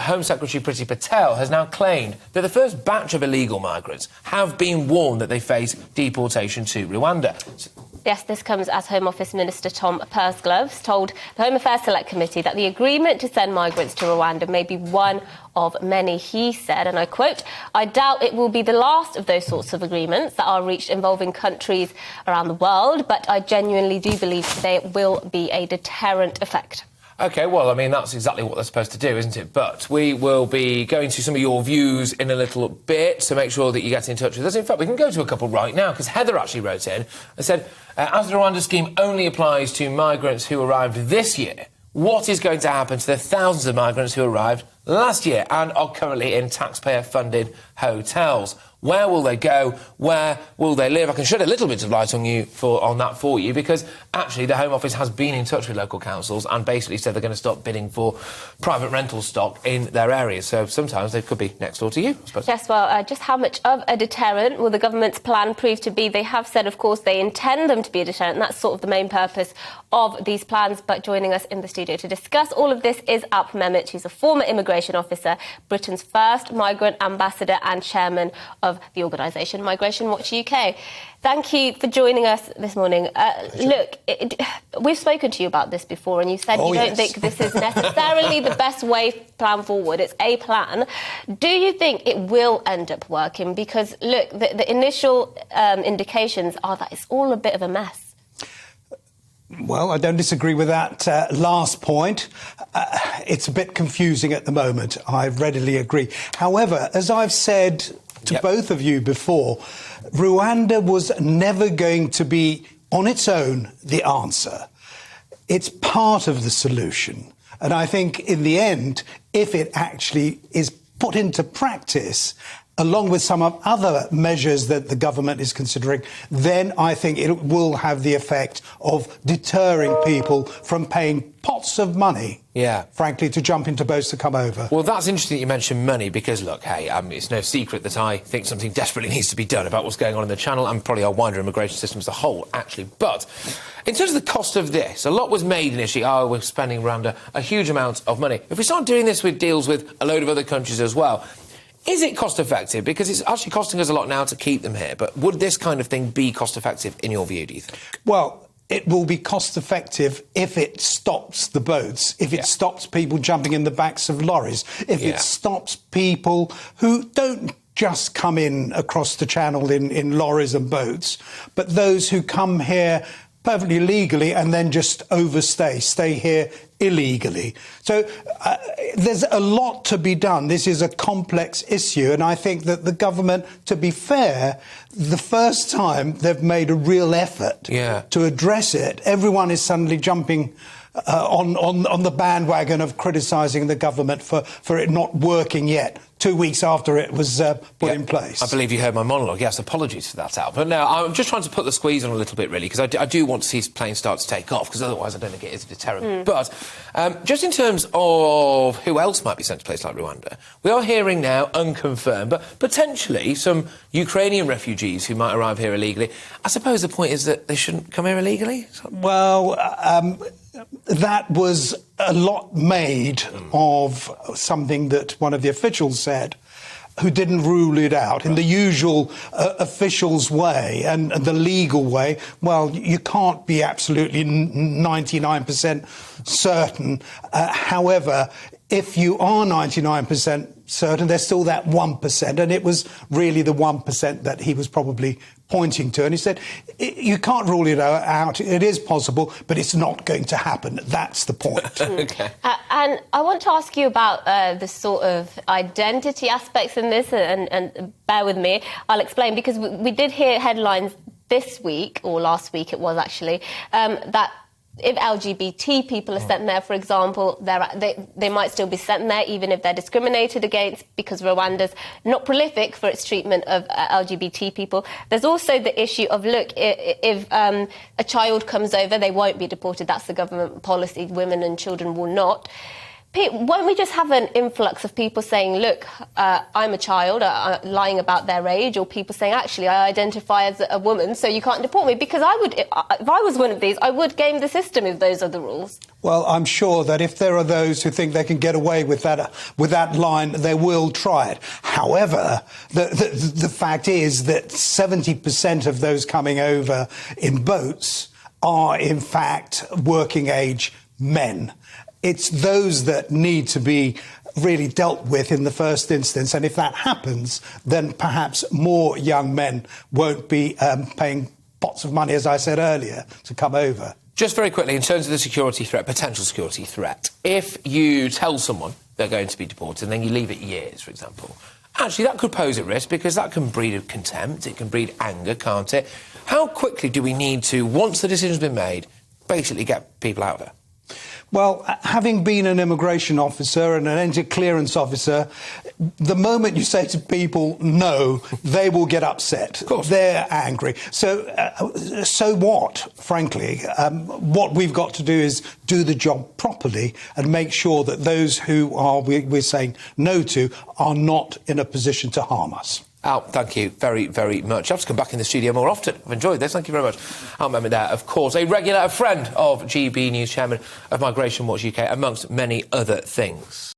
Home Secretary Priti Patel has now claimed that the first batch of illegal migrants have been warned that they face deportation to Rwanda. Yes, this comes as Home Office Minister Tom Pursgloves told the Home Affairs Select Committee that the agreement to send migrants to Rwanda may be one of many. He said, and I quote, "I doubt it will be the last of those sorts of agreements that are reached involving countries around the world, but I genuinely do believe there will be a deterrent effect." OK, well, I mean, that's exactly what they're supposed to do, isn't it? But we will be going to some of your views in a little bit, so make sure that you get in touch with us. In fact, we can go to a couple right now, because Heather actually wrote in and said, as the Rwanda scheme only applies to migrants who arrived this year, what is going to happen to the thousands of migrants who arrived last year and are currently in taxpayer-funded hotels? Where will they go? Where will they live? I can shed a little bit of light on that for you, because actually the Home Office has been in touch with local councils and basically said they're going to stop bidding for private rental stock in their areas. So sometimes they could be next door to you, I suppose. Yes, well, just how much of a deterrent will the government's plan prove to be? They have said, of course, they intend them to be a deterrent, and that's sort of the main purpose of these plans. But joining us in the studio to discuss all of this is Alp Mehmet, who's a former immigration officer, Britain's first migrant ambassador and chairman of the organisation Migration Watch UK. Thank you for joining us this morning. Look, we've spoken to you about this before, and you said you don't think this is necessarily the best way plan forward. It's a plan. Do you think it will end up working? Because, look, the initial indications are that it's all a bit of a mess. Well, I don't disagree with that last point. It's a bit confusing at the moment. I readily agree. However, as I've said to both of you before, Rwanda was never going to be, on its own, the answer. It's part of the solution. And I think, in the end, if it actually is put into practice, along with some of other measures that the government is considering, then I think it will have the effect of deterring people from paying pots of money, frankly, to jump into boats to come over. Well, that's interesting that you mentioned money, because, look, hey, it's no secret that I think something desperately needs to be done about what's going on in the Channel and probably our wider immigration system as a whole, actually. But in terms of the cost of this, a lot was made initially, we're spending around a huge amount of money. If we start doing this with deals with a load of other countries as well, is it cost-effective? Because it's actually costing us a lot now to keep them here. But would this kind of thing be cost-effective, in your view, do you think? Well, it will be cost-effective if it stops the boats, if it stops people jumping in the backs of lorries, if it stops people who don't just come in across the Channel in lorries and boats, but those who come here perfectly legally and then just stay here illegally. So there's a lot to be done. This is a complex issue, and I think that the government, to be fair, the first time they've made a real effort to address it, everyone is suddenly jumping on the bandwagon of criticising the government for it not working yet, 2 weeks after it was put in place. I believe you heard my monologue. Yes, apologies for that, Al. But no, I'm just trying to put the squeeze on a little bit, really, because I do want to see planes start to take off, because otherwise I don't think it is a deterrent. But just in terms of who else might be sent to a place like Rwanda, we are hearing now, unconfirmed, but potentially some Ukrainian refugees who might arrive here illegally. I suppose the point is that they shouldn't come here illegally? Well, that was a lot made of something that one of the officials said, who didn't rule it out in the usual officials' way and the legal way. Well, you can't be absolutely 99% certain. However, if you are 99% certain, there's still that 1%, and it was really the 1% that he was probably pointing to. And he said, you can't rule it out, it is possible, but it's not going to happen. That's the point. OK. And I want to ask you about the sort of identity aspects in this, and bear with me, I'll explain, because we did hear headlines this week, or last week it was actually, that if LGBT people are sent there, for example, they might still be sent there even if they're discriminated against, because Rwanda's not prolific for its treatment of LGBT people. There's also the issue of, look, if a child comes over, they won't be deported. That's the government policy. Women and children will not. Won't we just have an influx of people saying, look, I'm a child, lying about their age, or people saying, actually, I identify as a woman, so you can't deport me? Because I would, if I was one of these, I would game the system if those are the rules. Well, I'm sure that if there are those who think they can get away with that line, they will try it. However, the fact is that 70% of those coming over in boats are, in fact, working age men. It's those that need to be really dealt with in the first instance. And if that happens, then perhaps more young men won't be paying pots of money, as I said earlier, to come over. Just very quickly, in terms of the security threat, potential security threat, if you tell someone they're going to be deported and then you leave it years, for example, actually that could pose a risk because that can breed contempt, it can breed anger, can't it? How quickly do we need to, once the decision's been made, basically get people out of there? Well, having been an immigration officer and an entry clearance officer, the moment you say to people no, they will get upset. Of course. They're angry. So what, frankly? What we've got to do is do the job properly and make sure that those who we're saying no to are not in a position to harm us. Alp, thank you very, very much. I have to come back in the studio more often. I've enjoyed this. Thank you very much. Alp Mehmet there, of course, a regular friend of GBNews, chairman of Migration Watch UK, amongst many other things.